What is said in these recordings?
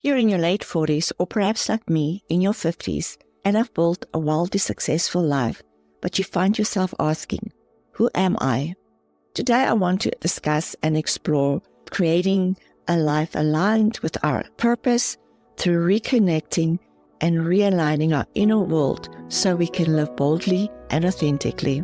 You're in your late 40s or perhaps like me in your 50s and have built a wildly successful life, but you find yourself asking, who am I? Today I want to discuss and explore creating a life aligned with our purpose through reconnecting and realigning our inner world so we can live boldly and authentically.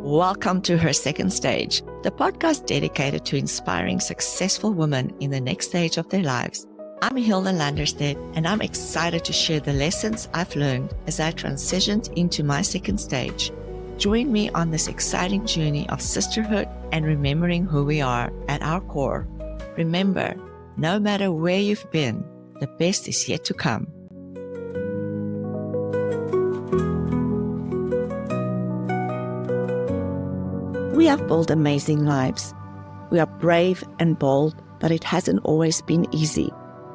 Welcome to Her Second Stage, the podcast dedicated to inspiring successful women in the next stage of their lives. I'm Hilda Lunderstedt, and I'm excited to share the lessons I've learned as I transitioned into my second stage. Join me on this exciting journey of sisterhood and remembering who we are at our core. Remember, no matter where you've been, the best is yet to come. We have built amazing lives. We are brave and bold, but it hasn't always been easy.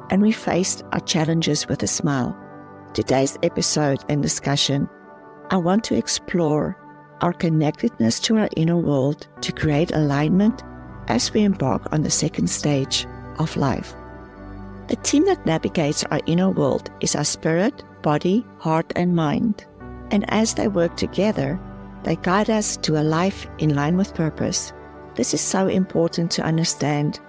And we faced our challenges with a smile. Today's episode and discussion, I want to explore our connectedness to our inner world to create alignment as we embark on the second stage of life. The team that navigates our inner world is our spirit, body, heart, and mind. And as they work together, they guide us to a life in line with purpose. This is so important to understand.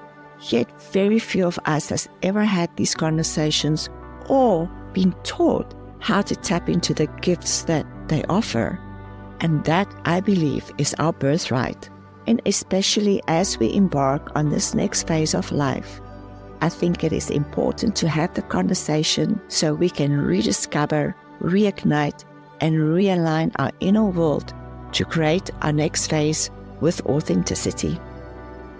Yet very few of us has ever had these conversations or been taught how to tap into the gifts that they offer. And that, I believe, is our birthright. And especially as we embark on this next phase of life, I think it is important to have the conversation so we can rediscover, reignite, and realign our inner world to create our next phase with authenticity.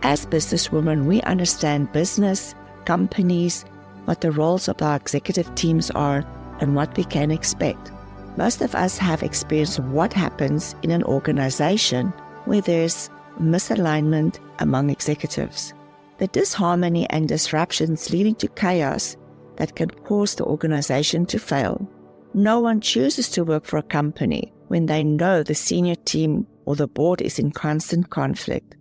As businesswomen, we understand business, companies, what the roles of our executive teams are, and what we can expect. Most of us have experienced what happens in an organization where there's misalignment among executives. The disharmony and disruptions leading to chaos that can cause the organization to fail. No one chooses to work for a company when they know the senior team or the board is in constant conflict.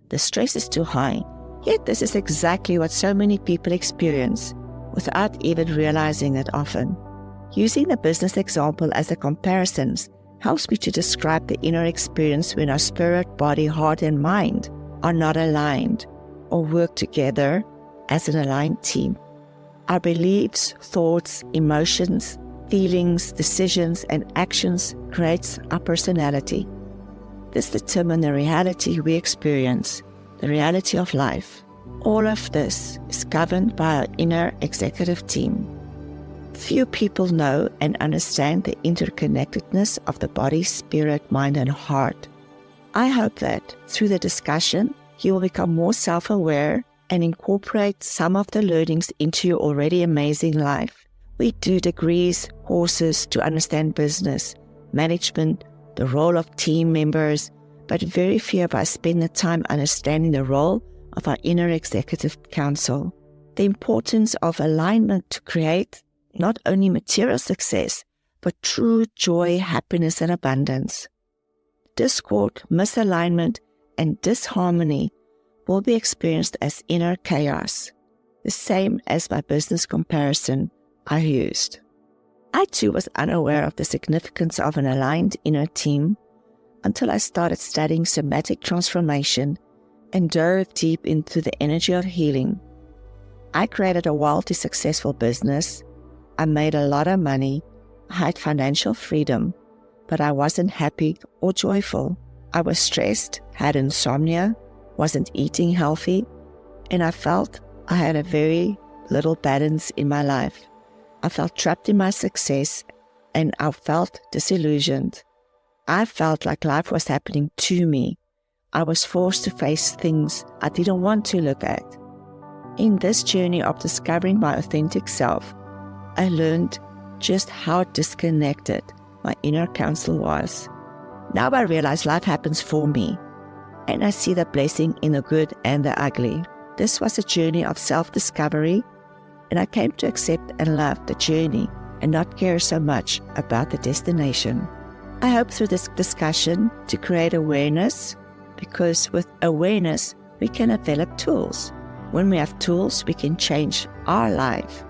The stress is too high, yet this is exactly what so many people experience without even realizing it often. Using the business example as a comparison helps me to describe the inner experience when our spirit, body, heart, and mind are not aligned or work together as an aligned team. Our beliefs, thoughts, emotions, feelings, decisions, and actions creates our personality. This determines the reality we experience, the reality of life. All of this is governed by our inner executive team. Few people know and understand the interconnectedness of the body, spirit, mind, and heart. I hope that through the discussion, you will become more self-aware and incorporate some of the learnings into your already amazing life. We do degrees, courses to understand business, management, the role of team members, but very few of us spend the time understanding the role of our inner executive council. The importance of alignment to create not only material success, but true joy, happiness, and abundance. Discord, misalignment, and disharmony will be experienced as inner chaos, the same as my business comparison I used. I too was unaware of the significance of an aligned inner team until I started studying somatic transformation and dove deep into the energy of healing. I created a wildly successful business. I made a lot of money. I had financial freedom, but I wasn't happy or joyful. I was stressed, had insomnia, wasn't eating healthy, and I felt I had a very little balance in my life. I felt trapped in my success, and I felt disillusioned. I felt like life was happening to me. I was forced to face things I didn't want to look at. In this journey of discovering my authentic self, I learned just how disconnected my inner counsel was. Now I realize life happens for me, and I see the blessing in the good and the ugly. This was a journey of self-discovery, and I came to accept and love the journey and not care so much about the destination. I hope through this discussion to create awareness, because with awareness, we can develop tools. When we have tools, we can change our life.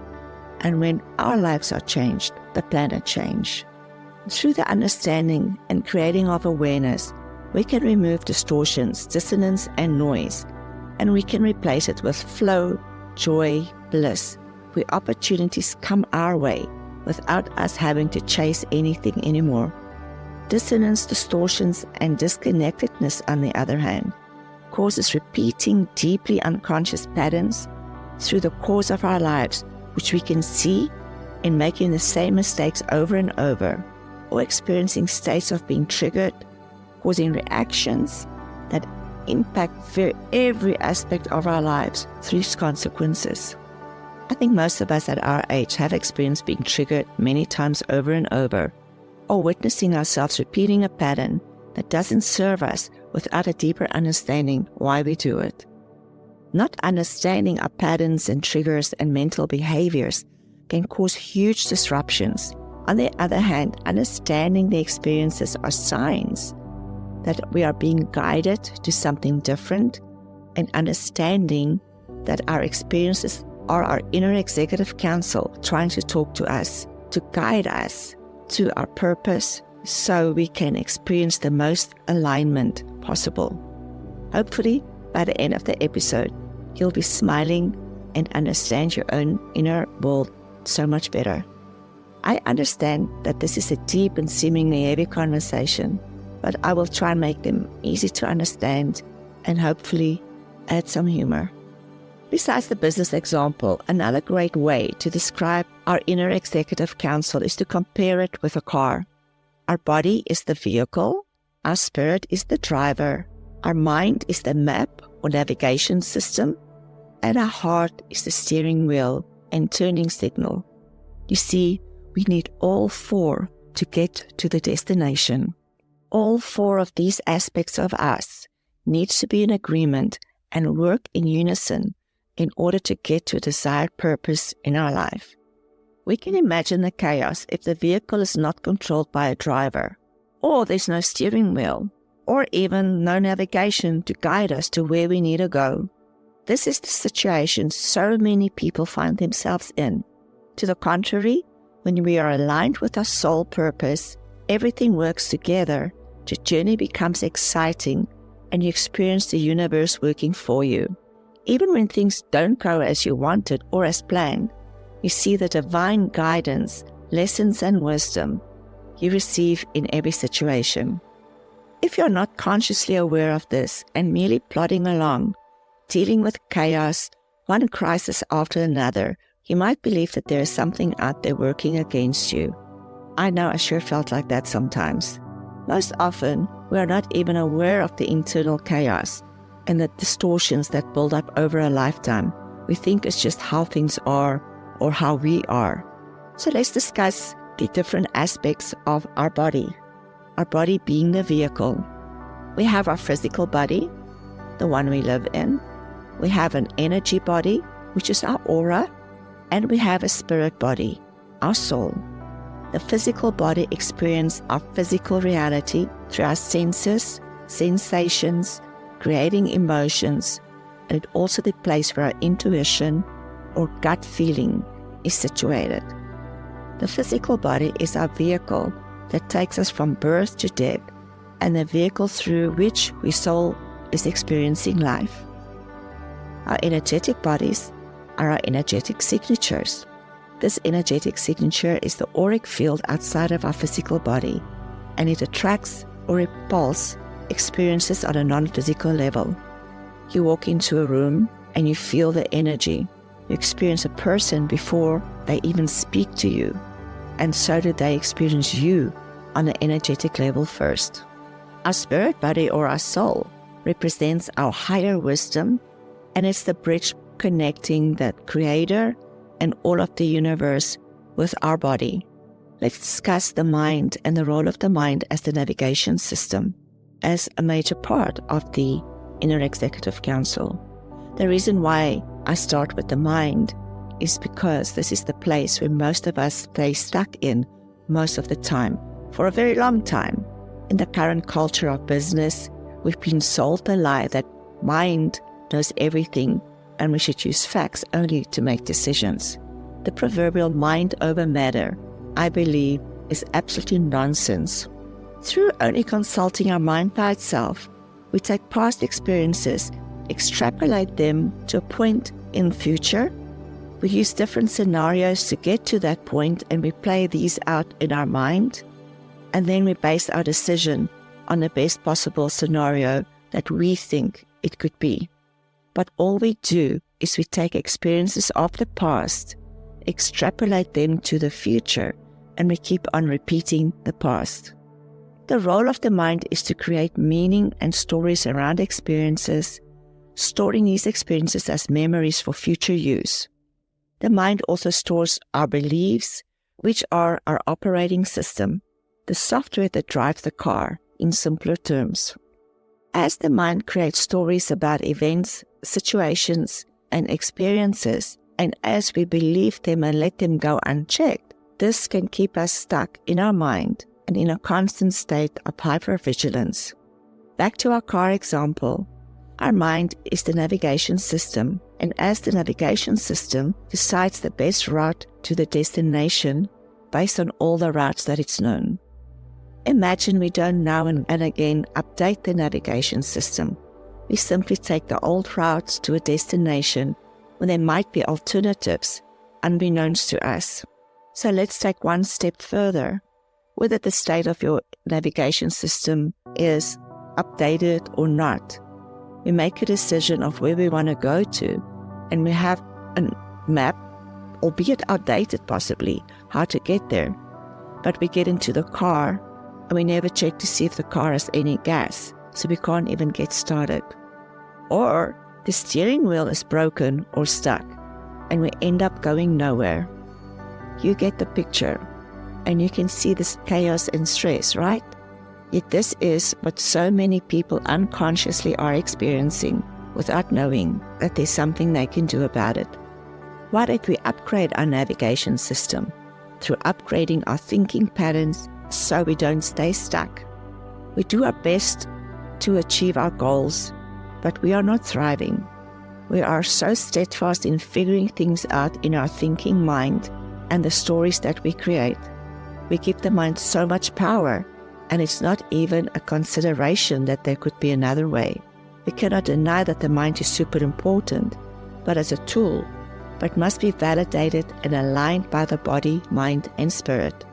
And when our lives are changed, the planet changes. Through the understanding and creating of awareness, we can remove distortions, dissonance, and noise, and we can replace it with flow, joy, bliss, where opportunities come our way without us having to chase anything anymore. Dissonance, distortions, and disconnectedness, on the other hand, causes repeating deeply unconscious patterns through the course of our lives, which we can see in making the same mistakes over and over, or experiencing states of being triggered, causing reactions that impact every aspect of our lives through consequences. I think most of us at our age have experienced being triggered many times over and over, or witnessing ourselves repeating a pattern that doesn't serve us without a deeper understanding why we do it. Not understanding our patterns and triggers and mental behaviors can cause huge disruptions. On the other hand, understanding the experiences are signs that we are being guided to something different, and understanding that our experiences are our inner executive council trying to talk to us, to guide us to our purpose so we can experience the most alignment possible. Hopefully, by the end of the episode, you'll be smiling and understand your own inner world so much better. I understand that this is a deep and seemingly heavy conversation, but I will try and make them easy to understand and hopefully add some humor. Besides the business example, another great way to describe our inner executive council is to compare it with a car. Our body is the vehicle, our spirit is the driver, our mind is the map or navigation system, and our heart is the steering wheel and turning signal. You see, we need all four to get to the destination. All four of these aspects of us need to be in agreement and work in unison in order to get to a desired purpose in our life. We can imagine the chaos if the vehicle is not controlled by a driver, or there's no steering wheel, or even no navigation to guide us to where we need to go. This is the situation so many people find themselves in. To the contrary, when we are aligned with our soul purpose, everything works together, the journey becomes exciting, and you experience the universe working for you. Even when things don't go as you wanted or as planned, you see the divine guidance, lessons, and wisdom you receive in every situation. If you're not consciously aware of this and merely plodding along, dealing with chaos, one crisis after another, you might believe that there is something out there working against you. I know I sure felt like that sometimes. Most often, we are not even aware of the internal chaos and the distortions that build up over a lifetime. We think it's just how things are or how we are. So let's discuss the different aspects of our body being the vehicle. We have our physical body, the one we live in. We have an energy body, which is our aura, and we have a spirit body, our soul. The physical body experiences our physical reality through our senses, sensations, creating emotions, and it's also the place where our intuition or gut feeling is situated. The physical body is our vehicle that takes us from birth to death, and the vehicle through which we soul is experiencing life. Our energetic bodies are our energetic signatures. This energetic signature is the auric field outside of our physical body, and it attracts or repulses experiences on a non-physical level. You walk into a room and you feel the energy. You experience a person before they even speak to you, and so do they experience you on an energetic level first. Our spirit body or our soul represents our higher wisdom, and it's the bridge connecting the Creator and all of the universe with our body. Let's discuss the mind and the role of the mind as the navigation system, as a major part of the Inner Executive Council. The reason why I start with the mind is because this is the place where most of us stay stuck in most of the time, for a very long time. In the current culture of business, we've been sold the lie that mind knows everything and we should use facts only to make decisions. The proverbial mind over matter, I believe, is absolutely nonsense. Through only consulting our mind by itself, we take past experiences, extrapolate them to a point in the future. We use different scenarios to get to that point, and we play these out in our mind. And then we base our decision on the best possible scenario that we think it could be. But all we do is we take experiences of the past, extrapolate them to the future, and we keep on repeating the past. The role of the mind is to create meaning and stories around experiences, storing these experiences as memories for future use. The mind also stores our beliefs, which are our operating system, the software that drives the car, in simpler terms. As the mind creates stories about events, situations, and experiences, and as we believe them and let them go unchecked, this can keep us stuck in our mind and in a constant state of hypervigilance. Back to our car example, our mind is the navigation system, and as the navigation system decides the best route to the destination based on all the routes that it's known. Imagine we don't now and again update the navigation system. We simply take the old routes to a destination when there might be alternatives unbeknownst to us. So let's take one step further. Whether the state of your navigation system is updated or not, we make a decision of where we want to go to, and we have a map, albeit outdated possibly, how to get there. But we get into the car, and we never check to see if the car has any gas, so we can't even get started. Or the steering wheel is broken or stuck, and we end up going nowhere. You get the picture, and you can see this chaos and stress, right? Yet this is what so many people unconsciously are experiencing without knowing that there's something they can do about it. Why don't we upgrade our navigation system through upgrading our thinking patterns so we don't stay stuck? We do our best to achieve our goals, but we are not thriving. We are so steadfast in figuring things out in our thinking mind and the stories that we create. We give the mind so much power, and it's not even a consideration that there could be another way. We cannot deny that the mind is super important, but as a tool, but must be validated and aligned by the body, mind, and spirit.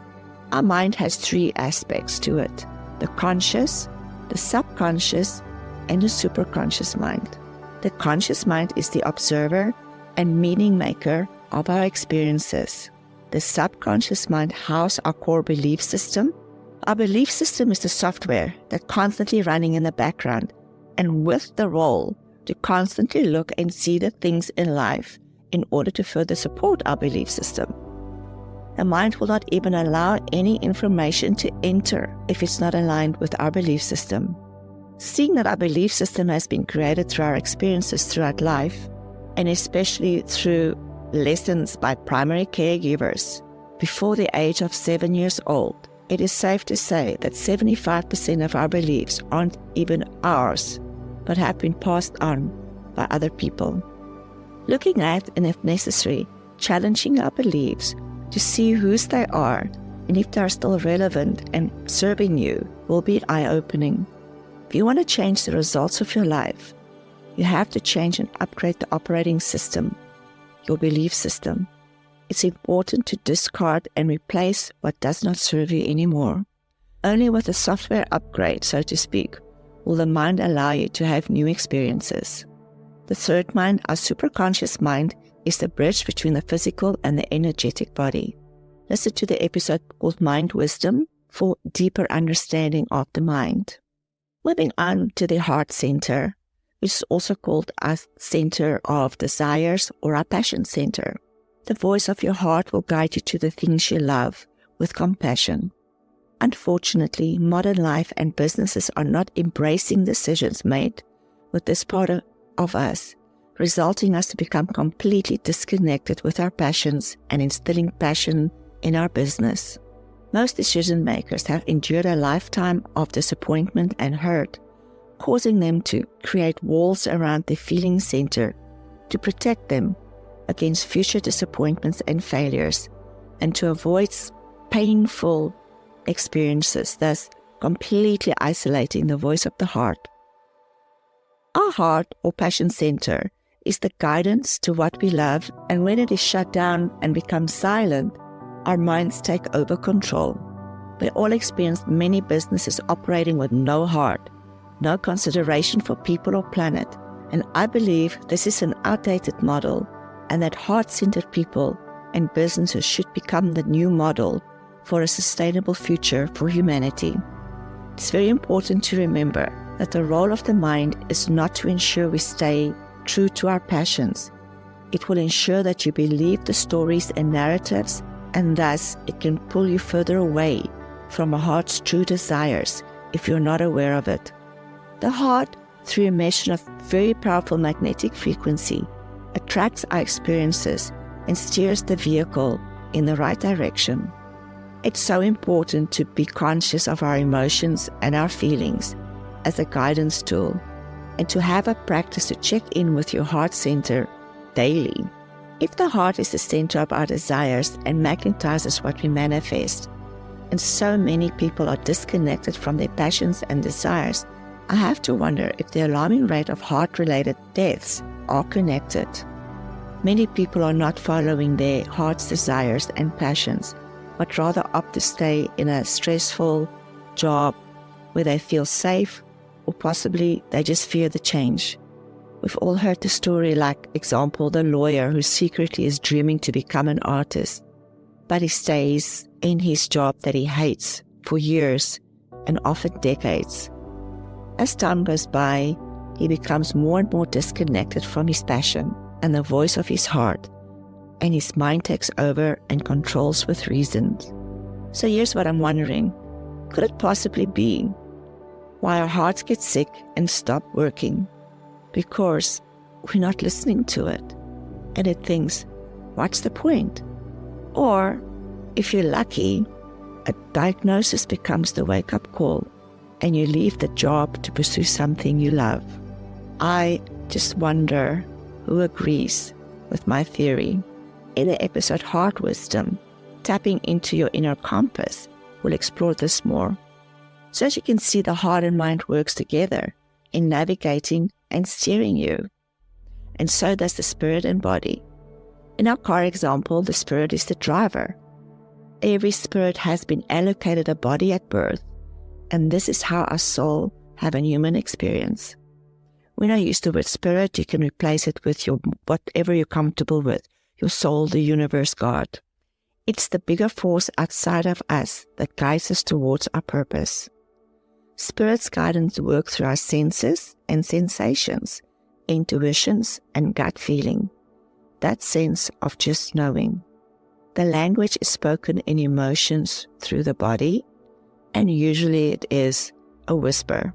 Our mind has three aspects to it: the conscious, the subconscious, and the superconscious mind. The conscious mind is the observer and meaning maker of our experiences. The subconscious mind houses our core belief system. Our belief system is the software that's constantly running in the background, and with the role to constantly look and see the things in life in order to further support our belief system. The mind will not even allow any information to enter if it's not aligned with our belief system. Seeing that our belief system has been created through our experiences throughout life, and especially through lessons by primary caregivers before the age of 7 years old, it is safe to say that 75% of our beliefs aren't even ours, but have been passed on by other people. Looking at, and if necessary, challenging our beliefs to see whose they are and if they are still relevant and serving you will be eye-opening. If you want to change the results of your life, you have to change and upgrade the operating system, your belief system. It's important to discard and replace what does not serve you anymore. Only with a software upgrade, so to speak, will the mind allow you to have new experiences. The third mind, our superconscious mind, is the bridge between the physical and the energetic body. Listen to the episode called Mind Wisdom for deeper understanding of the mind. Moving on to the heart center, which is also called our center of desires or our passion center. The voice of your heart will guide you to the things you love with compassion. Unfortunately, modern life and businesses are not embracing decisions made with this part of us, resulting us to become completely disconnected with our passions and instilling passion in our business. Most decision makers have endured a lifetime of disappointment and hurt, causing them to create walls around their feeling center to protect them against future disappointments and failures, and to avoid painful experiences, thus completely isolating the voice of the heart. Our heart or passion center is the guidance to what we love, and when it is shut down and becomes silent, our minds take over control. We all experience many businesses operating with no heart, no consideration for people or planet, and I believe this is an outdated model, and that heart-centered people and businesses should become the new model for a sustainable future for humanity. It's very important to remember that the role of the mind is not to ensure we stay true to our passions. It will ensure that you believe the stories and narratives, and thus it can pull you further away from a heart's true desires if you're not aware of it. The heart, through emission of very powerful magnetic frequency, attracts our experiences and steers the vehicle in the right direction. It's so important to be conscious of our emotions and our feelings as a guidance tool, and to have a practice to check in with your heart center daily. If the heart is the center of our desires and magnetizes what we manifest, and so many people are disconnected from their passions and desires, I have to wonder if the alarming rate of heart-related deaths are connected. Many people are not following their heart's desires and passions, but rather opt to stay in a stressful job where they feel safe, or possibly they just fear the change. We've all heard the story, like example, the lawyer who secretly is dreaming to become an artist, but he stays in his job that he hates for years and often decades. As time goes by, he becomes more and more disconnected from his passion and the voice of his heart, and his mind takes over and controls with reason. So here's what I'm wondering. Could it possibly be why our hearts get sick and stop working? Because we're not listening to it, and it thinks, what's the point? Or, if you're lucky, a diagnosis becomes the wake-up call, and you leave the job to pursue something you love. I just wonder who agrees with my theory. In the episode Heart Wisdom, Tapping into Your Inner Compass, we'll explore this more. So as you can see, the heart and mind works together in navigating and steering you. And so does the spirit and body. In our car example, the spirit is the driver. Every spirit has been allocated a body at birth, and this is how our soul have a human experience. When I use the word spirit, you can replace it with whatever you're comfortable with, your soul, the universe, God. It's the bigger force outside of us that guides us towards our purpose. Spirit's guidance works through our senses and sensations, intuitions and gut feeling, that sense of just knowing. The language is spoken in emotions through the body, and usually it is a whisper.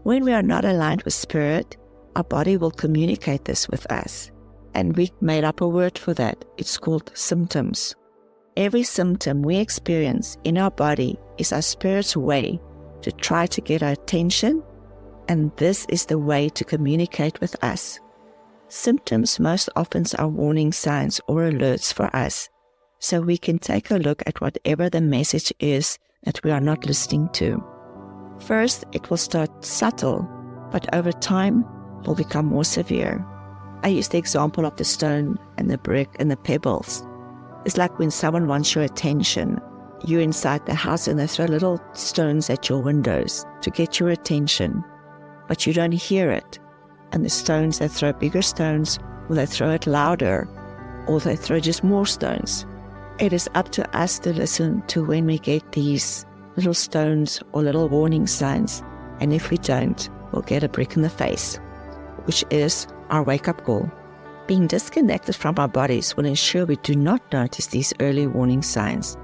When we are not aligned with spirit, our body will communicate this with us, and we made up a word for that. It's called symptoms. Every symptom we experience in our body is our spirit's way to try to get our attention, and this is the way to communicate with us. Symptoms most often are warning signs or alerts for us, so we can take a look at whatever the message is that we are not listening to. First, it will start subtle, but over time will become more severe. I use the example of the stone and the brick and the pebbles. It's like when someone wants your attention. You're inside the house and they throw little stones at your windows to get your attention, but you don't hear it. And the stones, they throw bigger stones, or they throw it louder, or they throw just more stones. It is up to us to listen to when we get these little stones or little warning signs, and if we don't, we'll get a brick in the face, which is our wake-up call. Being disconnected from our bodies will ensure we do not notice these early warning signs,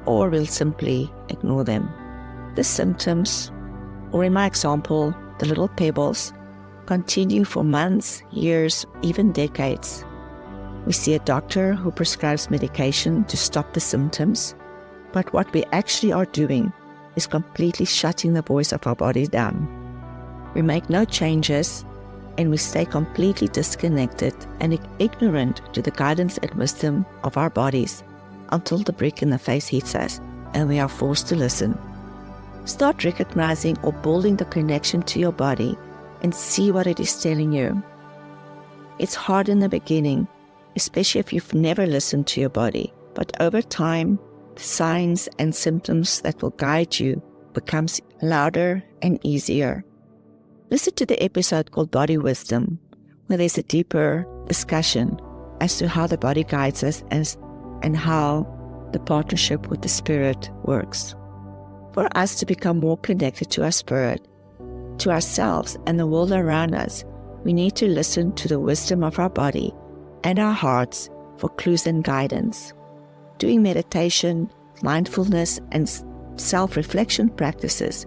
or we'll simply ignore them. The symptoms, or in my example, the little pebbles, continue for months, years, even decades. We see a doctor who prescribes medication to stop the symptoms, but what we actually are doing is completely shutting the voice of our body down. We make no changes, and we stay completely disconnected and ignorant to the guidance and wisdom of our bodies until the brick in the face hits us and we are forced to listen. Start recognizing or building the connection to your body and see what it is telling you. It's hard in the beginning, especially if you've never listened to your body, but over time, the signs and symptoms that will guide you becomes louder and easier. Listen to the episode called Body Wisdom, where there's a deeper discussion as to how the body guides us and how the partnership with the spirit works. For us to become more connected to our spirit, to ourselves and the world around us, we need to listen to the wisdom of our body and our hearts for clues and guidance. Doing meditation, mindfulness, and self-reflection practices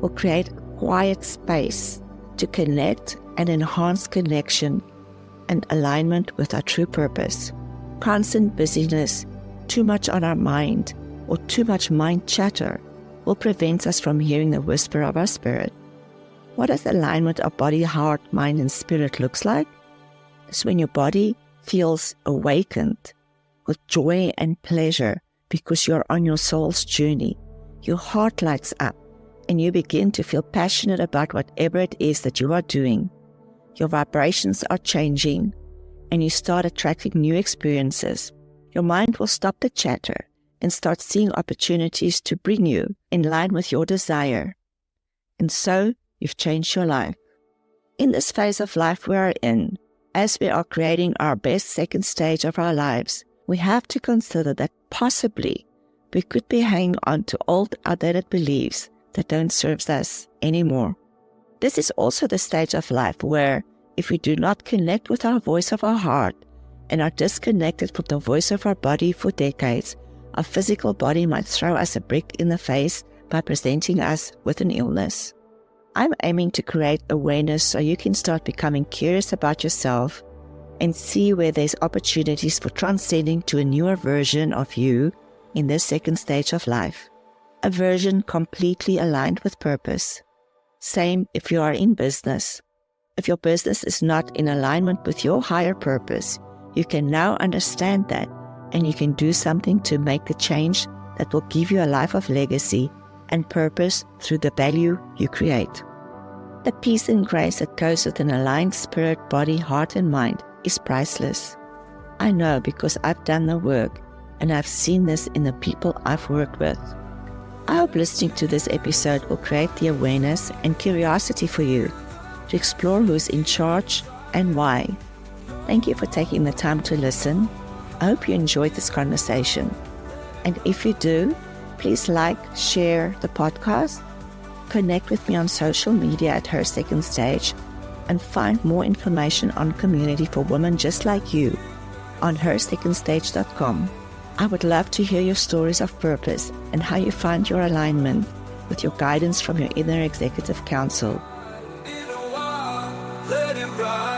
will create quiet space to connect and enhance connection and alignment with our true purpose. Constant busyness, too much on our mind, or too much mind chatter will prevent us from hearing the whisper of our spirit. What does alignment of body, heart, mind, and spirit looks like? It's when your body feels awakened with joy and pleasure because you're on your soul's journey. Your heart lights up and you begin to feel passionate about whatever it is that you are doing. Your vibrations are changing and you start attracting new experiences. Your mind will stop the chatter and start seeing opportunities to bring you in line with your desire. And so, you've changed your life. In this phase of life we are in, as we are creating our best second stage of our lives, we have to consider that possibly we could be hanging on to old, outdated beliefs that don't serve us anymore. This is also the stage of life where, if we do not connect with our voice of our heart and are disconnected from the voice of our body for decades, our physical body might throw us a brick in the face by presenting us with an illness. I'm aiming to create awareness so you can start becoming curious about yourself and see where there's opportunities for transcending to a newer version of you in this second stage of life. A version completely aligned with purpose. Same if you are in business. If your business is not in alignment with your higher purpose, you can now understand that and you can do something to make the change that will give you a life of legacy and purpose through the value you create. The peace and grace that goes with an aligned spirit, body, heart, and mind is priceless. I know because I've done the work and I've seen this in the people I've worked with. I hope listening to this episode will create the awareness and curiosity for you to explore who's in charge and why. Thank you for taking the time to listen. I hope you enjoyed this conversation. And if you do, please like, share the podcast, connect with me on social media at Her Second Stage, and find more information on community for women just like you on hersecondstage.com. I would love to hear your stories of purpose and how you find your alignment with your guidance from your inner executive council. Let it ride.